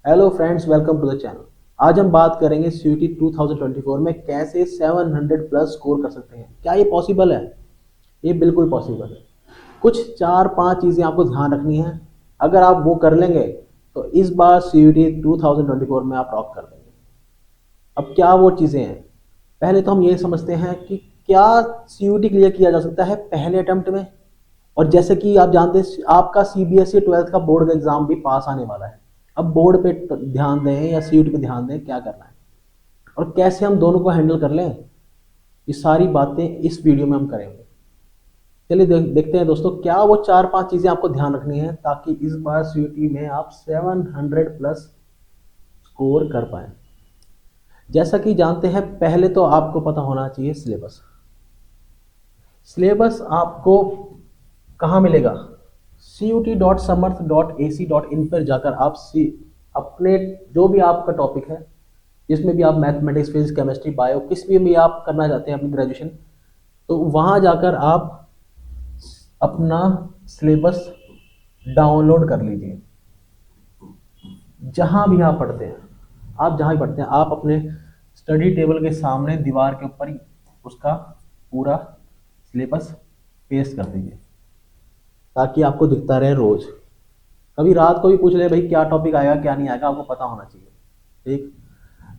Hello friends, welcome to the channel. आज हम बात करेंगे सीयूटी 2024 में कैसे 700 प्लस स्कोर कर सकते हैं। क्या ये पॉसिबल है? ये बिल्कुल पॉसिबल है। कुछ चार पांच चीज़ें आपको ध्यान रखनी है। अगर आप वो कर लेंगे तो इस बार सीयूटी 2024 में आप रॉक कर देंगे। अब क्या वो चीज़ें हैं? पहले तो हम ये समझते हैं कि क्या सीयूटी क्लियर किया जा सकता है पहले अटेम्प्ट में। और जैसे कि आप जानते हैं आपका सीबीएसई 12th का बोर्ड का एग्जाम भी पास आने वाला है। अब बोर्ड पे ध्यान दें या सीयूटी पे ध्यान दें, क्या करना है और कैसे हम दोनों को हैंडल कर लें, ये सारी बातें इस वीडियो में हम करेंगे। चलिए देखते हैं दोस्तों, क्या वो चार पांच चीज़ें आपको ध्यान रखनी है ताकि इस बार सीयूटी में आप 700 प्लस स्कोर कर पाए। जैसा कि जानते हैं, पहले तो आपको पता होना चाहिए सिलेबस। सिलेबस आपको कहाँ मिलेगा? CUT.समर्थ.ac.in पर जाकर आप अपने जो भी आपका टॉपिक है, जिसमें भी आप मैथमेटिक्स, फिजिक्स, केमिस्ट्री, बायो, किस भी आप करना चाहते हैं अपनी ग्रेजुएशन, तो वहाँ जाकर आप अपना सिलेबस डाउनलोड कर लीजिए। जहाँ भी आप पढ़ते हैं, आप जहाँ भी पढ़ते हैं, आप अपने स्टडी टेबल के सामने दीवार के ऊपर ही उसका पूरा सिलेबस पेस्ट कर दीजिए ताकि आपको दिखता रहे रोज। कभी रात को भी पूछ ले भाई क्या टॉपिक आएगा क्या नहीं आएगा, आपको पता होना चाहिए। ठीक।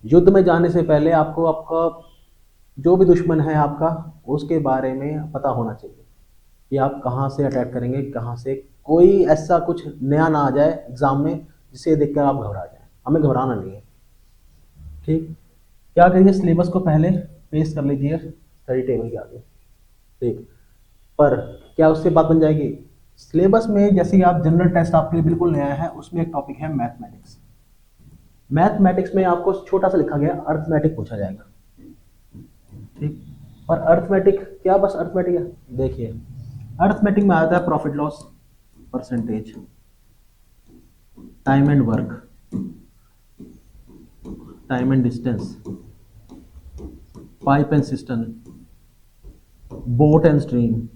युद्ध में जाने से पहले आपको आपका जो भी दुश्मन है आपका, उसके बारे में पता होना चाहिए कि आप कहाँ से अटैक करेंगे, कहाँ से कोई ऐसा कुछ नया ना आ जाए एग्जाम में जिसे देखकर आप घबरा जाए। हमें घबराना नहीं है। ठीक। क्या करिए, सिलेबस को पहले पेस्ट कर लीजिए स्टडी टेबल के आगे। ठीक। पर क्या उससे बात बन जाएगी? सिलेबस में जैसे ही आप जनरल टेस्ट आपके लिए बिल्कुल नया है, उसमें एक टॉपिक है मैथमेटिक्स। मैथमेटिक्स में आपको छोटा सा लिखा गया अर्थमेटिक पूछा जाएगा। ठीक। और अर्थमेटिक क्या बस अर्थमेटिक है? देखिए, अर्थमेटिक में आता है profit loss, percentage, time and work, time and distance, pipe and system, boat and stream,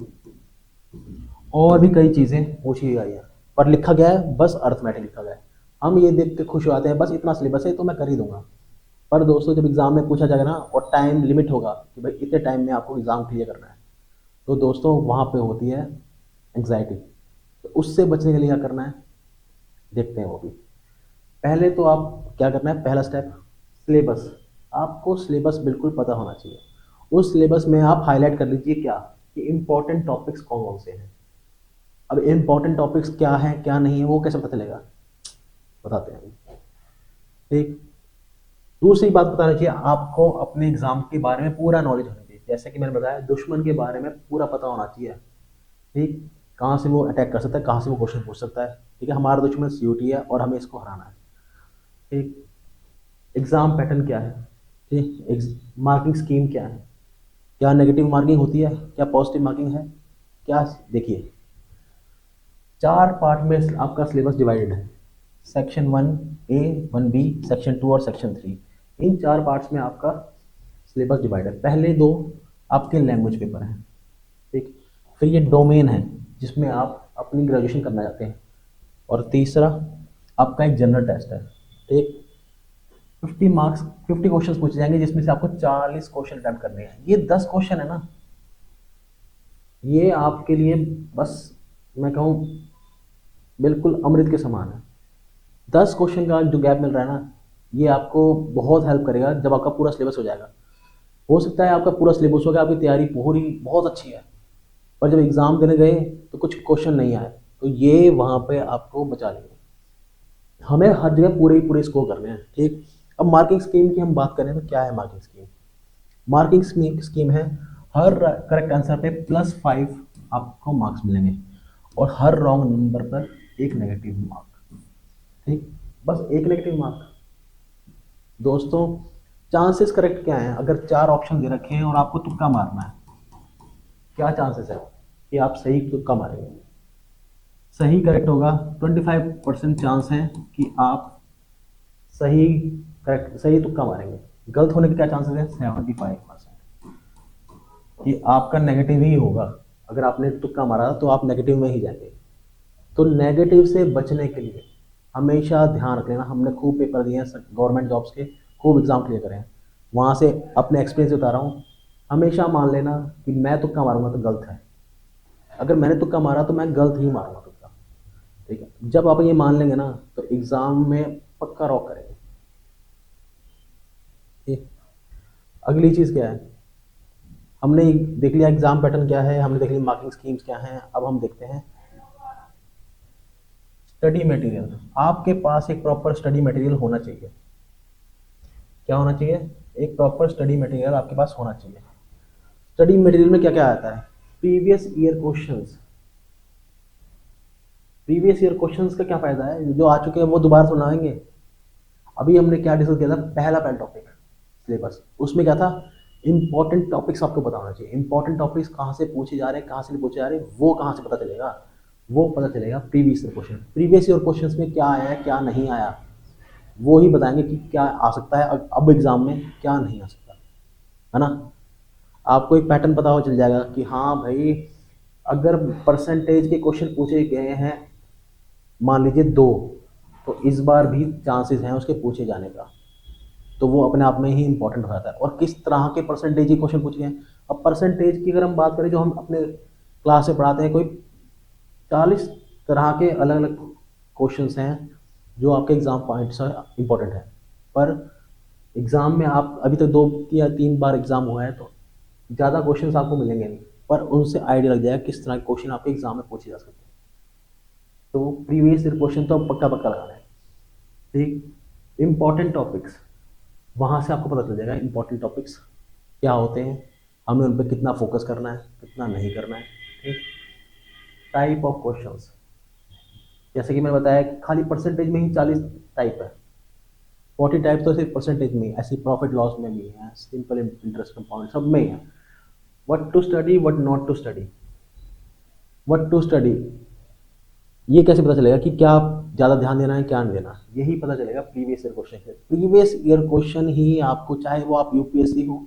और भी कई चीज़ें पूछी गई है। पर लिखा गया है बस अर्थमेटिक लिखा गया है। हम ये देख के खुश हो जाते हैं बस इतना सिलेबस है तो मैं कर ही दूंगा। पर दोस्तों, जब एग्ज़ाम में पूछा जाएगा ना और टाइम लिमिट होगा कि भाई इतने टाइम में आपको एग्ज़ाम क्लियर करना है, तो दोस्तों वहाँ पे होती है एंग्जाइटी। तो उससे बचने के लिए क्या करना है, देखते हैं वो भी। पहले तो आप क्या करना है, पहला स्टेप सिलेबस। आपको सिलेबस बिल्कुल पता होना चाहिए। उस सिलेबस में आप हाईलाइट कर लीजिए क्या कि इंपॉर्टेंट टॉपिक्स कौन कौन से हैं। अब इंपॉर्टेंट टॉपिक्स क्या है क्या नहीं है वो कैसे पता चलेगा, बताते हैं अभी। ठीक। दूसरी बात बताना चाहिए, आपको अपने एग्जाम के बारे में पूरा नॉलेज होना चाहिए। जैसे कि मैंने बताया, दुश्मन के बारे में पूरा पता होना चाहिए। ठीक। कहाँ से वो अटैक कर सकता है, कहाँ से वो क्वेश्चन पूछ सकता है। ठीक है, हमारा दुश्मन सीयूटी है और हमें इसको हराना है। ठीक। एग्जाम पैटर्न क्या है? ठीक। मार्किंग स्कीम क्या है? क्या नेगेटिव मार्किंग होती है, क्या पॉजिटिव मार्किंग है, क्या? देखिए, चार पार्ट में आपका सिलेबस डिवाइडेड है। सेक्शन 1A, 1B, सेक्शन 2 और सेक्शन 3। इन चार पार्ट्स में आपका सिलेबस डिवाइड है। पहले दो आपके लैंग्वेज पेपर हैं। ठीक। फिर ये डोमेन है जिसमें आप अपनी ग्रेजुएशन करना चाहते हैं। और तीसरा आपका एक जनरल टेस्ट है। ठीक। 50 मार्क्स, 50 क्वेश्चन पूछे जाएंगे जिसमें से आपको 40 क्वेश्चन अटेम्प्ट करने हैं। ये 10 क्वेश्चन है ना, ये आपके लिए बस मैं कहूँ बिल्कुल अमृत के समान है। 10 क्वेश्चन का जो गैप मिल रहा है ना, ये आपको बहुत हेल्प करेगा जब आपका पूरा सिलेबस हो जाएगा। हो सकता है आपका पूरा सिलेबस हो गया, आपकी तैयारी पूरी बहुत अच्छी है, पर जब एग्ज़ाम देने गए तो कुछ क्वेश्चन नहीं आए, तो ये वहाँ पे आपको बचा लेंगे। हमें हर जगह पूरे ही पूरे स्कोर करने हैं। ठीक। अब मार्किंग स्कीम की हम बात करें तो क्या है मार्किंग स्कीम? मार्किंग स्कीम है, हर करेक्ट आंसर पे +5 आपको मार्क्स मिलेंगे और हर रॉन्ग नंबर पर एक नेगेटिव मार्क। ठीक। बस एक नेगेटिव मार्क। दोस्तों, चांसेस करेक्ट क्या हैं? अगर चार ऑप्शन दे रखे हैं और आपको तुक्का मारना है, क्या चांसेस है कि आप सही तुक्का मारेंगे? सही करेक्ट होगा 25% चांस है कि आप सही करेक्ट सही तुक्का मारेंगे। गलत होने के क्या चांसेस है? 75% कि आपका नेगेटिव ही होगा। अगर आपने तुक्का मारा तो आप नेगेटिव में ही जाएंगे। तो नेगेटिव से बचने के लिए हमेशा ध्यान रख लेना, हमने खूब पेपर दिए हैं गवर्नमेंट जॉब्स के, खूब एग्ज़ाम क्लियर करे हैं, वहाँ से अपने एक्सपीरियंस से बता रहा हूँ। हमेशा मान लेना कि मैं तुक्का मारूंगा तो गलत है, अगर मैंने तुक्का मारा तो मैं गलत ही मारूंगा तुक्का। ठीक है, जब आप ये मान लेंगे ना तो एग्ज़ाम में पक्का रॉक करेंगे। ठीक, अगली चीज़ क्या है, हमने देख लिया एग्ज़ाम पैटर्न क्या है, हमने देख लिया मार्किंग स्कीम्स क्या हैं, अब हम देखते हैं स्टडी मटेरियल। आपके पास एक प्रॉपर स्टडी मटेरियल होना चाहिए। क्या होना चाहिए? एक प्रॉपर स्टडी मटेरियल आपके पास होना चाहिए। स्टडी मटेरियल में क्या क्या आता है? Previous year questions. Previous year questions का क्या फ़ायदा है, जो आ चुके हैं वो दोबारा सुनाएंगे। अभी हमने क्या डिस्कस किया था, पहला टॉपिक सिलेबस, उसमें क्या था, इंपॉर्टेंट टॉपिक्स आपको पता होना चाहिए। इंपॉर्टेंट टॉपिक्स कहाँ से पूछे जा रहे हैं, कहाँ से नहीं पूछे जा रहे, वो कहाँ से पता चलेगा? वो पता चलेगा previous year question. Previous year questions में क्या आया है, क्या नहीं आया, वो ही बताएंगे कि क्या आ सकता है अब एग्ज़ाम में, क्या नहीं आ सकता, है ना। आपको एक पैटर्न पता हो चल जाएगा कि हाँ भाई, अगर परसेंटेज के क्वेश्चन पूछे गए हैं मान लीजिए 2, तो इस बार भी चांसेस हैं उसके पूछे जाने का, तो वो अपने आप में ही इंपॉर्टेंट हो जाता है। और किस तरह के परसेंटेज के क्वेश्चन पूछे हैं, अब परसेंटेज की अगर हम बात करें, जो हम अपने क्लास में पढ़ाते हैं, कोई 40 तरह के अलग अलग क्वेश्चंस हैं जो आपके एग्ज़ाम पॉइंट्स इंपॉर्टेंट है। पर एग्ज़ाम में आप अभी तक 2 या 3 बार एग्ज़ाम हुआ है तो ज़्यादा क्वेश्चंस आपको मिलेंगे नहीं, पर उनसे आइडिया लग जाएगा किस तरह के क्वेश्चन आपके एग्ज़ाम में पूछे जा सकते हैं। तो प्रीवियस ईयर क्वेश्चन तो पक्का पक्का लगाना है। ठीक, इम्पॉर्टेंट टॉपिक्स, वहाँ से आपको पता चल जाएगा इम्पॉर्टेंट टॉपिक्स क्या होते हैं, हमें उन पर कितना फोकस करना है, कितना नहीं करना है। ठीक, टाइप ऑफ क्वेश्चंस, जैसे कि मैंने बताया कि खाली परसेंटेज में ही 40 टाइप है, 40 टाइप तो सिर्फ परसेंटेज में ही, ऐसी प्रॉफिट लॉस में भी है, सिंपल इंटरेस्ट कंपाउंड सब में ही है। What to study, what not to study. What to study, ये कैसे पता चलेगा कि क्या ज़्यादा ध्यान देना है, क्या नहीं देना, यही पता चलेगा प्रीवियस ईयर क्वेश्चन से। प्रीवियस ईयर क्वेश्चन ही आपको, चाहे वो आप यूपीएससी हो,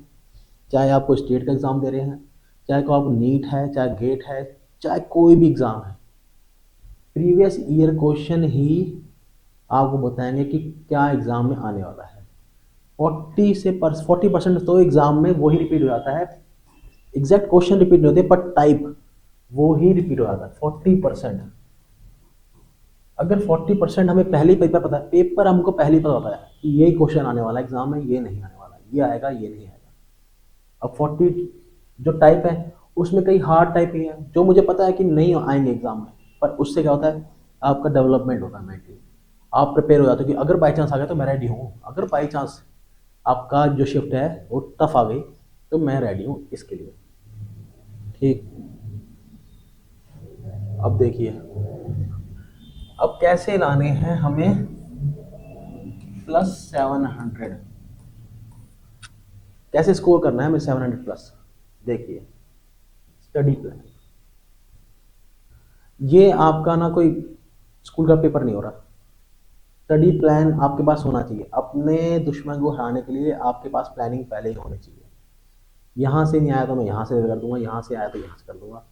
चाहे आपको स्टेट का एग्ज़ाम दे रहे हैं, चाहे को आपको नीट है, चाहे गेट है, चाहे कोई भी एग्ज़ाम है, प्रीवियस ईयर क्वेश्चन ही आपको बताएंगे कि क्या एग्ज़ाम में आने वाला है। 40% तो एग्ज़ाम में वही रिपीट हो जाता है, एग्जैक्ट क्वेश्चन रिपीट नहीं होते पर टाइप वो ही रिपीट हो जाता है 40%। अगर 40% हमें पहले ही पेपर पता है, पेपर हमको पहले ही पता होता है कि ये क्वेश्चन आने वाला है एग्जाम में, ये नहीं आने वाला, ये आएगा, ये नहीं आएगा। अब 40 जो टाइप है उसमें कई हार्ड टाइप ही है जो मुझे पता है कि नहीं आएंगे एग्जाम में, पर उससे क्या होता है, आपका डेवलपमेंट होता है मेंटली, आप प्रिपेयर हो जाते हो कि अगर बाई चांस आ गया तो मैं रेडी हूँ, अगर बाई चांस आपका जो शिफ्ट है वो टफ आ गई तो मैं रेडी हूँ इसके लिए। ठीक, अब देखिए, अब कैसे लाने हैं हमें +700, कैसे स्कोर करना है हमें 700 प्लस। देखिए, स्टडी प्लान, ये आपका ना कोई स्कूल का पेपर नहीं हो रहा, स्टडी प्लान आपके पास होना चाहिए। अपने दुश्मन को हराने के लिए आपके पास प्लानिंग पहले ही होनी चाहिए। यहाँ से नहीं आया तो मैं यहाँ से कर दूंगा, यहाँ से आया तो यहाँ से कर दूंगा।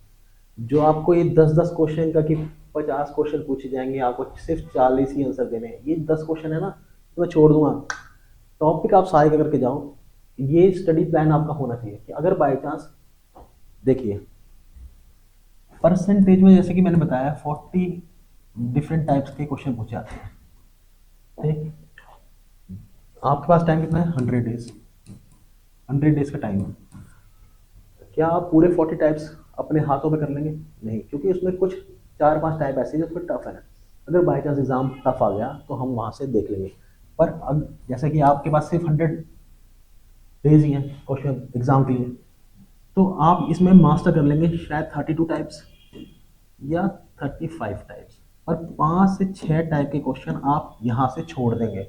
जो आपको ये 10-10 क्वेश्चन का कि 50 क्वेश्चन पूछे जाएंगे, आपको सिर्फ 40 ही आंसर देने हैं, ये 10 क्वेश्चन है ना तो मैं छोड़ दूंगा, टॉपिक आप सारे का करके जाओ। ये स्टडी प्लान आपका होना चाहिए कि अगर बाई चांस, देखिए परसेंटेज में जैसे कि मैंने बताया 40 डिफरेंट टाइप्स के क्वेश्चन पूछे जाते हैं। ठीक, आपके पास टाइम कितना है, 100 डेज, 100 डेज का टाइम है। क्या आप पूरे 40 टाइप्स अपने हाथों में कर लेंगे? नहीं, क्योंकि उसमें कुछ 4-5 टाइप ऐसे हैं जो थोड़े टफ है। अगर बाई चांस एग्ज़ाम टफ आ गया तो हम वहाँ से देख लेंगे। पर अब जैसे कि आपके पास सिर्फ 100 डेज ही हैं क्वेश्चन एग्ज़ाम के लिए, तो आप इसमें मास्टर कर लेंगे शायद 32 टाइप्स या 35 टाइप्स, और 5 से 6 टाइप के क्वेश्चन आप यहाँ से छोड़ देंगे,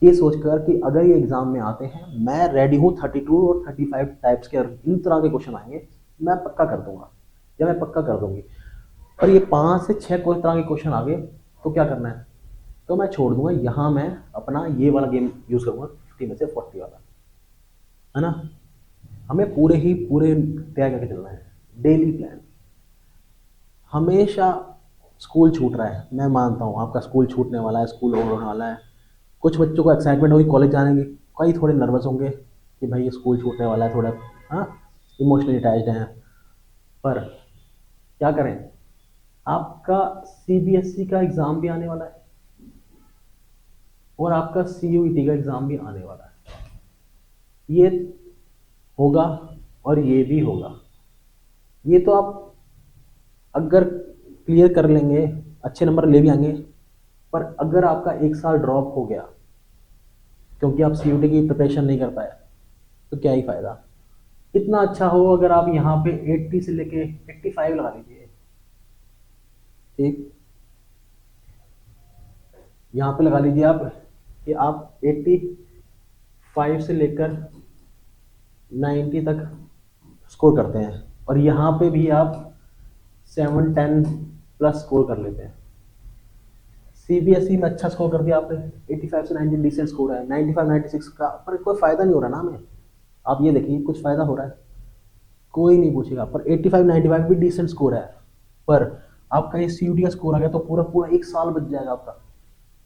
ये सोचकर कि अगर ये एग्जाम में आते हैं मैं रेडी हूँ, 32 और 35 टाइप्स के इन तरह के क्वेश्चन आएंगे मैं पक्का कर दूंगा या मैं पक्का कर दूंगी। पर ये 5 से 6 कोई तरह के क्वेश्चन आ गए तो क्या करना है, तो मैं छोड़ दूंगा, यहाँ मैं अपना ये वाला गेम यूज़ करूँगा 50 में से 40 वाला, है ना। हमें पूरे तैयार करके चलना है। डेली प्लान, हमेशा स्कूल छूट रहा है, मैं मानता हूँ आपका स्कूल छूटने वाला है, स्कूल ओवर होने वाला है। कुछ बच्चों को एक्साइटमेंट होगी कॉलेज जाने की, कई थोड़े नर्वस होंगे कि भाई ये स्कूल छूटने वाला है, थोड़ा हाँ इमोशनली अटैच्ड हैं। पर क्या करें, आपका सीबीएसई का एग्ज़ाम भी आने वाला है और आपका सीयूईटी का एग्ज़ाम भी आने वाला है। ये होगा और ये भी होगा। ये तो आप अगर क्लियर कर लेंगे, अच्छे नंबर ले भी आएंगे, पर अगर आपका एक साल ड्रॉप हो गया क्योंकि आप सीयूटी की प्रिपरेशन नहीं कर पाए, तो क्या ही फ़ायदा। इतना अच्छा हो अगर आप यहाँ पे 80 से लेके 85 लगा लीजिए, ठीक, यहाँ पे लगा लीजिए आप कि आप 85 से लेकर 90 तक स्कोर करते हैं और यहाँ पे भी आप 7-10 प्लस स्कोर कर लेते हैं। सीबीएसई में अच्छा स्कोर कर दिया आपने, 85 से 90 डिसेंट स्कोर है, 95 96 का, पर कोई फ़ायदा नहीं हो रहा ना हमें। आप ये देखिए कुछ फ़ायदा हो रहा है, कोई नहीं पूछेगा। पर 85 95 भी डिसेंट स्कोर है, पर आपका ये सीयूटी का स्कोर आ गया तो पूरा पूरा एक साल बच जाएगा आपका,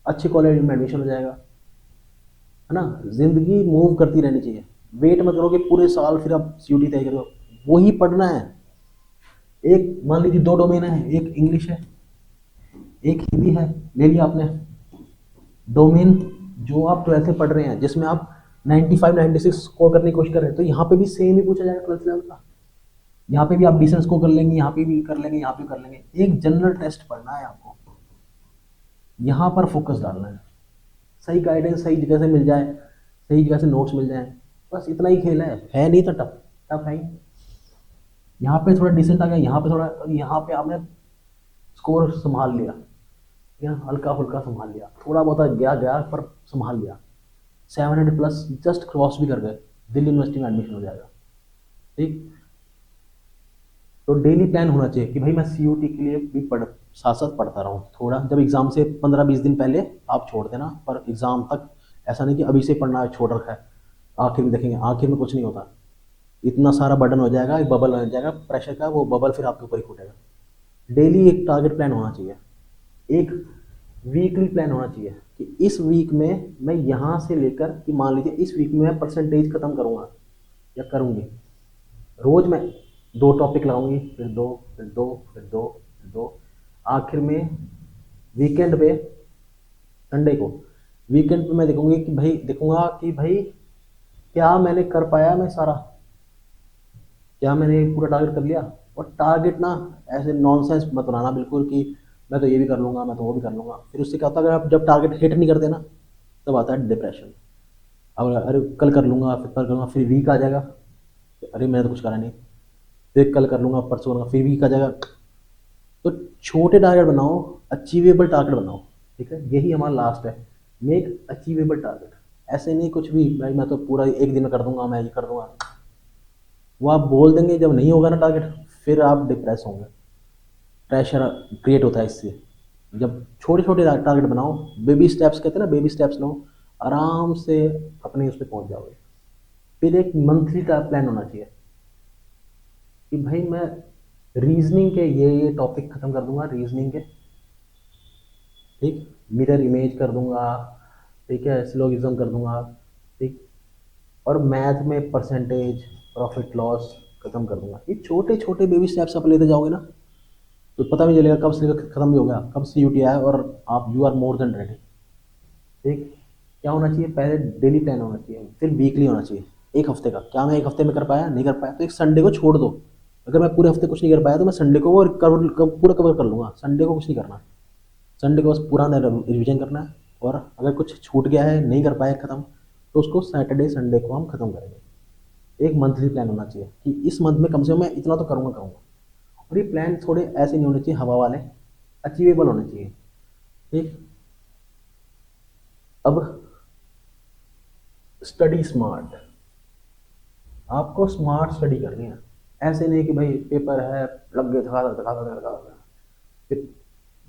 अच्छे कॉलेज में एडमिशन हो जाएगा, है ना। ज़िंदगी मूव करती रहनी चाहिए, वेट मत करो कि पूरे साल फिर आप सीयूटी तय करो, वही पढ़ना है। एक मान लीजिए 2 डोमेन है, एक इंग्लिश है एक हिंदी है, ले लिया आपने डोमेन। जो आप 12th में पढ़ रहे हैं जिसमें आप 95 96 स्कोर करने की कोशिश कर रहे हैं, तो यहाँ पे भी सेम ही पूछा जाएगा 12th लेवल का। यहाँ पे भी आप डिसेंट स्कोर कर लेंगे, यहाँ पे भी कर लेंगे, यहाँ पे कर लेंगे। एक जनरल टेस्ट पढ़ना है आपको, यहाँ पर फोकस डालना है, सही गाइडेंस सही जगह से मिल जाए, सही जगह से नोट्स मिल जाए, बस इतना ही खेल है नहीं तो टफ टफ है ही। यहाँ पे थोड़ा डिसेंट आ गया, यहाँ पे थोड़ा, यहाँ पे आपने स्कोर संभाल लिया, या हल्का फुल्का संभाल लिया, थोड़ा बहुत गया गया पर संभाल लिया, 700 प्लस जस्ट क्रॉस भी कर गए, दिल्ली यूनिवर्सिटी में एडमिशन हो जाएगा, ठीक। तो डेली प्लान होना चाहिए कि भाई मैं सीयूटी के लिए भी साथ साथ पढ़ता रहूँ थोड़ा। जब एग्ज़ाम से 15-20 दिन पहले आप छोड़ देना, पर एग्ज़ाम तक ऐसा नहीं कि अभी से पढ़ना छोड़ रखा है, आखिर में देखेंगे, आखिर में कुछ नहीं होता। इतना सारा बर्डन हो जाएगा, एक बबल हो जाएगा प्रेशर का, वो बबल फिर आपके ऊपर ही फूटेगा। डेली एक टारगेट प्लान होना चाहिए, एक वीकली प्लान होना चाहिए कि इस वीक में मैं यहाँ से लेकर कि मान लीजिए इस वीक में मैं परसेंटेज ख़त्म करूँगा या करूँगी, रोज़ मैं 2 टॉपिक लगाऊंगी, फिर 2 फिर 2 फिर 2 फिर 2, आखिर में वीकेंड पे, संडे को वीकेंड पे मैं देखूंगा कि भाई क्या मैंने कर पाया, मैं सारा क्या मैंने पूरा टारगेट कर लिया। और टारगेट ना ऐसे नॉनसेंस मत बनाना बिल्कुल कि मैं तो ये भी कर लूँगा, मैं तो वो भी कर लूँगा। फिर उससे क्या होता है, अगर आप जब टारगेट हिट नहीं करते ना, तब आता है डिप्रेशन। अब अरे कल कर लूँगा, फिर कल करूँगा, फिर वीक आ जाएगा, अरे मैंने तो कुछ करा नहीं, फिर कल कर लूँगा, परसों करूँगा, फिर वीक आ जाएगा। तो छोटे टारगेट बनाओ, अचीवेबल टारगेट बनाओ, ठीक है। यही हमारा लास्ट है, मेक अचीवेबल टारगेट। ऐसे नहीं कुछ भी भाई मैं तो पूरा एक दिन में कर दूंगा, मैं ये कर दूंगा, वो आप बोल देंगे, जब नहीं होगा ना टारगेट फिर आप डिप्रेस होंगे, प्रेशर क्रिएट होता है इससे। जब छोटे छोटे टारगेट बनाओ, बेबी स्टेप्स कहते हैं ना, बेबी स्टेप्स लो, आराम से अपने उस पर पहुँच जाओगे। फिर एक मंथली का प्लान होना चाहिए कि भाई मैं रीजनिंग के ये टॉपिक ख़त्म कर दूंगा, रीजनिंग के, ठीक, मिरर इमेज कर दूंगा, ठीक है, सिलोगिज्म कर दूंगा, ठीक, और मैथ में परसेंटेज प्रॉफिट लॉस ख़त्म कर दूंगा। ये छोटे छोटे बेबी स्टेप्स आप लेते जाओगे ना, तो पता भी चलेगा कब से ख़त्म भी हो गया, कब से यूटी आया, और आप you are more than ready, ठीक। क्या होना चाहिए, पहले डेली प्लान होना चाहिए, फिर वीकली होना चाहिए, एक हफ्ते का, क्या मैं एक हफ्ते में कर पाया, नहीं कर पाया तो एक संडे को छोड़ दो। अगर मैं पूरे हफ्ते कुछ नहीं कर पाया तो मैं संडे को वो पूरा कवर कर लूँगा, संडे को कुछ नहीं करना, संडे को बस पूरा रिविजन करना है। और अगर कुछ छूट गया है, नहीं कर पाए ख़त्म, तो उसको सैटरडे संडे को हम ख़त्म करेंगे। एक मंथली प्लान होना चाहिए कि इस मंथ में कम से कम मैं इतना तो करूँगा करूँगा। और ये प्लान थोड़े ऐसे नहीं होने चाहिए हवा वाले, अचीवेबल होने चाहिए, ठीक। अब स्टडी स्मार्ट, आपको स्मार्ट स्टडी करनी है, ऐसे नहीं कि भाई पेपर है लग गए धका।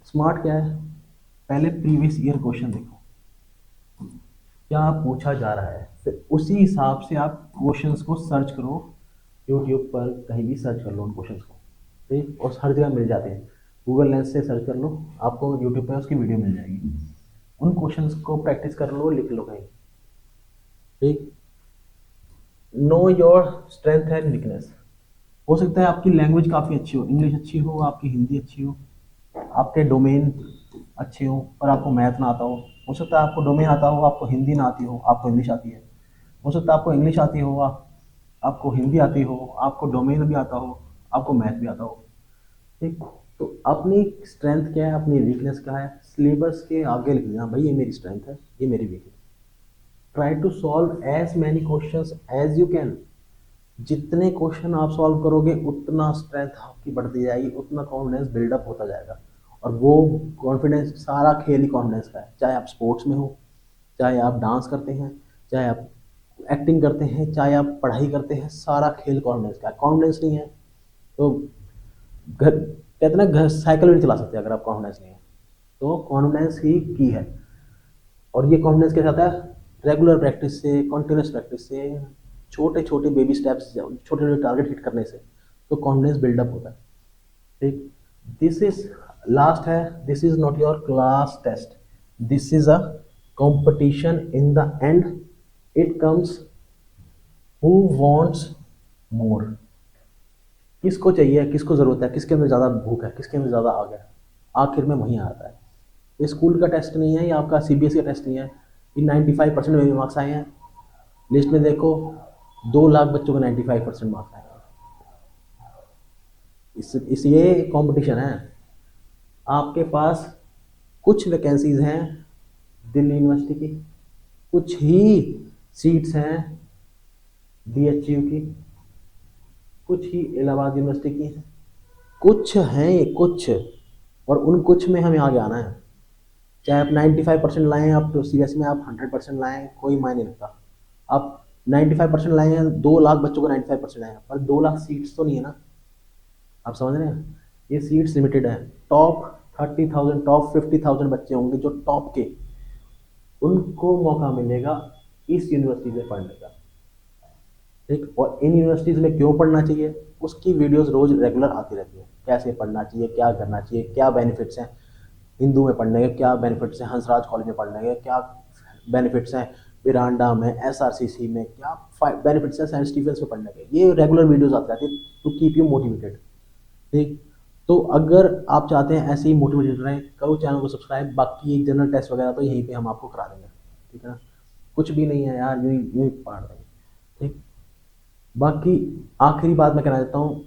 स्मार्ट क्या है, पहले प्रीवियस ईयर क्वेश्चन देखो क्या पूछा जा रहा है, फिर उसी हिसाब से आप क्वेश्चंस को सर्च करो, यूट्यूब पर कहीं भी सर्च कर लो उन क्वेश्चंस को, ठीक, और हर जगह मिल जाते हैं। गूगल लेंस से सर्च कर लो, आपको यूट्यूब पे उसकी वीडियो मिल जाएगी। उन क्वेश्चंस को प्रैक्टिस कर लो, लिख लो कहीं। ठीक। Know your strength and weakness. हो सकता है आपकी लैंग्वेज काफ़ी अच्छी हो, इंग्लिश अच्छी हो, आपकी हिंदी अच्छी हो, आपके डोमेन अच्छे हो, पर आपको मैथ ना आता हो सकता है आपको डोमेन आता हो, आपको हिंदी ना आती हो, आपको इंग्लिश आती है। हो सकता है आपको इंग्लिश आती हो, आपको हिंदी आती हो, आपको डोमेन भी आता हो, आपको मैथ भी आता हो। ठीक। तो अपनी स्ट्रेंथ क्या है, अपनी वीकनेस क्या है, सिलेबस के आगे लिख देना, भाई ये मेरी स्ट्रेंथ है, ये मेरी weakness. Try to solve as many questions as you can. जितने क्वेश्चन आप सॉल्व करोगे उतना स्ट्रेंथ आपकी बढ़ती जाएगी, उतना कॉन्फिडेंस बिल्डअप होता जाएगा। और वो कॉन्फिडेंस, सारा खेल ही कॉन्फिडेंस का है। चाहे आप स्पोर्ट्स में हो, चाहे आप डांस करते हैं, चाहे आप एक्टिंग करते हैं, चाहे आप पढ़ाई करते हैं, सारा खेल कॉन्फिडेंस का है। कॉन्फिडेंस नहीं है तो घर कहते हैं ना, घर साइकिल भी नहीं चला सकते अगर आप कॉन्फिडेंस नहीं है। तो कॉन्फिडेंस ही की है। और ये कॉन्फिडेंस कैसे आता है, रेगुलर प्रैक्टिस से, कंटिन्यूस प्रैक्टिस से, छोटे छोटे बेबी स्टेप्स, छोटे छोटे टारगेट हिट करने से तो कॉन्फिडेंस बिल्डअप होता है। ठीक। दिस इज लास्ट है, this is not your class test, this is a competition. In the end it comes who wants more. किसको चाहिए, किसको ज़रूरत है, किसके अंदर ज़्यादा भूख है, किसके अंदर ज़्यादा आग है, आखिर में वहीं आता है। ये स्कूल का टेस्ट नहीं है, ये आपका सीबीएसई का टेस्ट नहीं है। ये 95% मेरे मार्क्स आए हैं, लिस्ट में देखो 2 लाख बच्चों को 95% मार्क्स आए हैं। इस ये कंपटीशन है। आपके पास कुछ वैकेंसीज हैं दिल्ली यूनिवर्सिटी की, कुछ ही सीट्स हैं बीएचयू की, कुछ ही इलाहाबाद यूनिवर्सिटी की हैं, कुछ हैं कुछ, और उन कुछ में हमें आगे आना है। चाहे आप 95% लाएँ, आप तो सीबीएसई में आप 100% लाएँ, कोई मायने नहीं रखता। आप 95% लाए हैं, 2 लाख बच्चों को 95% आए हैं, पर 2 लाख सीट्स तो नहीं है ना। आप समझ रहे हैं, ये सीट्स लिमिटेड है। टॉप 30,000, टॉप 50,000 बच्चे होंगे जो टॉप के, उनको मौका मिलेगा इस यूनिवर्सिटी में पढ़ने का। ठीक। और इन यूनिवर्सिटीज़ में क्यों पढ़ना चाहिए, उसकी वीडियोस रोज रेगुलर आती रहती है। कैसे पढ़ना चाहिए, क्या करना चाहिए, क्या बेनिफिट्स हैं हिंदू में पढ़ने के, क्या बेनिफिट्स हैं हंसराज कॉलेज में पढ़ने के, क्या बेनिफिट्स हैं विरांडा में, एसआरसीसी में, क्या बेनिफिट्स हैं सेंट स्टीफेंस में पढ़ने के। ये रेगुलर वीडियोस आती रहती है टू कीप यू मोटिवेटेड। ठीक। तो अगर आप चाहते हैं ऐसे ही मोटिवेटेड रहें, करो चैनल को सब्सक्राइब। बाकी एक जनरल टेस्ट वगैरह तो यहीं पे हम आपको करा देंगे। ठीक है ना, कुछ भी नहीं है यार, यूँ ही पढ़ देंगे। ठीक। बाकी आखिरी बात मैं कहना चाहता हूँ,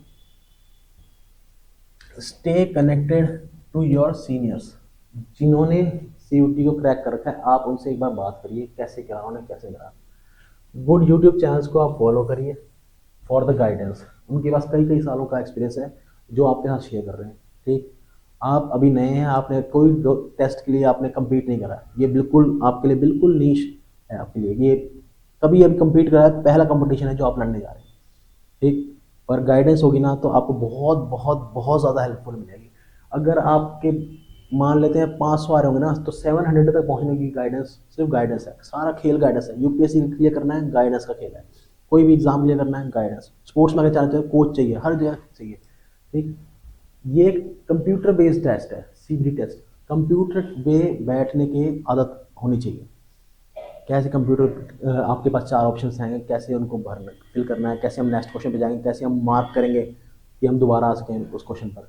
stay connected to your seniors. जिन्होंने सीयूटी को क्रैक कर रखा है, आप उनसे एक बार बात करिए, कैसे करा उन्होंने, कैसे करा। गुड यूट्यूब चैनल्स को आप फॉलो करिए फॉर द गाइडेंस। उनके पास कई कई सालों का एक्सपीरियंस है जो आपके साथ शेयर कर रहे हैं। ठीक। आप अभी नए हैं, आपने कोई टेस्ट के लिए आपने कम्पीट नहीं करा, ये बिल्कुल आपके लिए बिल्कुल नीश है आपके लिए। ये कभी अभी कम्पीट करा है, पहला कंपटीशन है जो आप लड़ने जा रहे हैं। ठीक। पर गाइडेंस होगी ना तो आपको बहुत बहुत बहुत ज़्यादा हेल्पफुल मिलेगी। अगर आपके मान लेते हैं 500 आ रहे होंगे ना, तो 700 तक पहुंचने की गाइडेंस, सिर्फ गाइडेंस है। सारा खेल गाइडेंस है। यूपीएससी क्लियर करना है, गाइडेंस का खेल है। कोई भी एग्जाम क्लियर करना है, गाइडेंस। स्पोर्ट्स में अगर चाहते हैं, कोच चाहिए, हर जगह चाहिए। ठीक। ये एक कंप्यूटर बेस्ड टेस्ट है, सीबीटी टेस्ट। कंप्यूटर पे बैठने की आदत होनी चाहिए। कैसे कंप्यूटर, आपके पास 4 ऑप्शंस आएंगे, कैसे उनको भरना, फिल करना है, कैसे हम नेक्स्ट क्वेश्चन पे जाएंगे, कैसे हम मार्क करेंगे कि हम दोबारा आ सकें उस क्वेश्चन पर,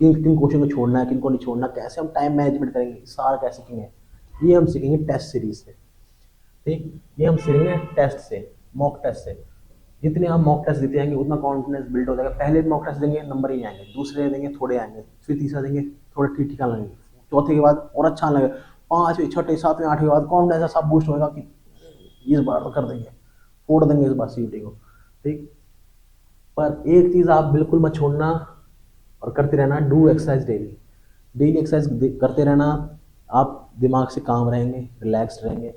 किन किन क्वेश्चन को छोड़ना है, किन को नहीं छोड़ना, कैसे हम टाइम मैनेजमेंट करेंगे, सारा कैसे सीखेंगे। ये हम सीखेंगे टेस्ट सीरीज से। ठीक। ये हम सीखेंगे टेस्ट से, मॉक टेस्ट से। जितने हम मॉक टेस्ट देते जाएंगे उतना कॉन्फिडेंस बिल्ड हो जाएगा। पहले मॉक टेस्ट देंगे, नंबर ही नहीं आएंगे, दूसरे देंगे थोड़े आएंगे, फिर तीसरा देंगे थोड़ा ठीक ठीक लगेंगे, चौथे के बाद और अच्छा लगेगा, 5वें 6वें 7वें 8वें के बाद कॉन्फिडेंस सब बूस्ट होगा कि इस बार तो कर देंगे, फोड़ देंगे इस बार सीयूटी को। ठीक। पर एक चीज़ आप बिल्कुल मत छोड़ना और करते रहना, do exercise daily. Daily exercise करते रहना, आप दिमाग से काम रहेंगे, रिलैक्स रहेंगे।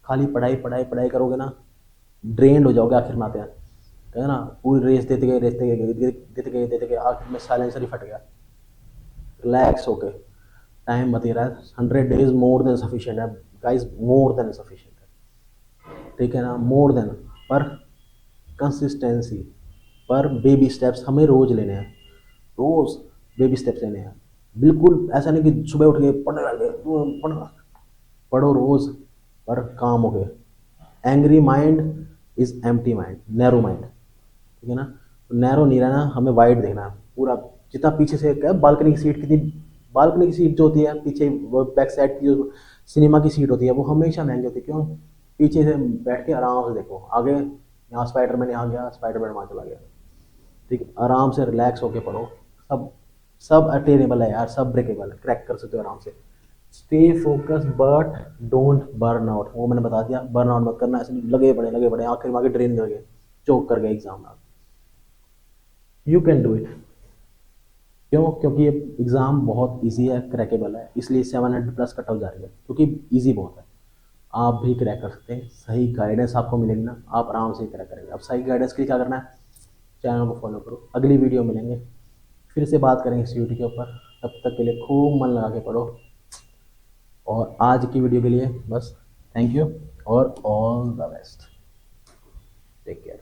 खाली पढ़ाई पढ़ाई पढ़ाई करोगे ना, ड्रेन्ड हो जाओगे आखिर में आते हैं। कहते हैं ना, पूरी रेस देते गए देते गए देते गए देते गए, आखिर में साइलेंसर ही फट गया। रिलैक्स होके टाइम बता रहा है, 100 days मोर देन सफिशिएंट है गाइज, मोर देन सफिशिएंट है। ठीक है ना, मोर देन। पर कंसिस्टेंसी, पर बेबी स्टेप्स हमें रोज लेने हैं, रोज बेबी स्टेप्स लेने हैं। बिल्कुल ऐसा नहीं कि सुबह उठ के पढ़ने लगे, पढ़ना, पढ़ो रोज, पर काम हो गए। Angry mind is empty mind, narrow mind, ठीक है ना। नैरो नहीं रहना, हमें वाइड देखना है पूरा। जितना पीछे से क्या बालकनी की सीट, कितनी बालकनी की सीट जो होती है पीछे, वो बैक साइड की जो सिनेमा की सीट होती है वो हमेशा महंगी होती है। क्यों? पीछे से बैठ के आराम से देखो, आगे यहाँ स्पाइडरमैन यहाँ गया, स्पाइडरमैन वहाँ चला गया, ठीक है, आराम से रिलैक्स होके पढ़ो। सब सब अटेनेबल है यार, सब ब्रेकेबल है, क्रैक कर सकते हो आराम से। Stay focus but don't burn out, वो मैंने बता दिया, बर्न आउट मत करना, ऐसे नहीं लगे पड़े आखिर में आगे ड्रेन कर गए, चोक कर गए एग्जाम में। You can do it. क्यों? क्योंकि ये एग्ज़ाम बहुत इजी है, क्रैकेबल है, इसलिए 700 प्लस कट ऑफ जा रही है, क्योंकि इजी बहुत है। आप भी क्रैक कर सकते हैं, सही गाइडेंस आपको मिलेगी ना, आप आराम से क्रैक करेंगे। अब सही गाइडेंस के लिए क्या करना है? चैनल को फॉलो करो, अगली वीडियो मिलेंगे, फिर से बात करेंगे सीयूटी के ऊपर। तब तक के लिए खूब मन लगा के पढ़ो, और आज की वीडियो के लिए बस थैंक यू और all the best, take care.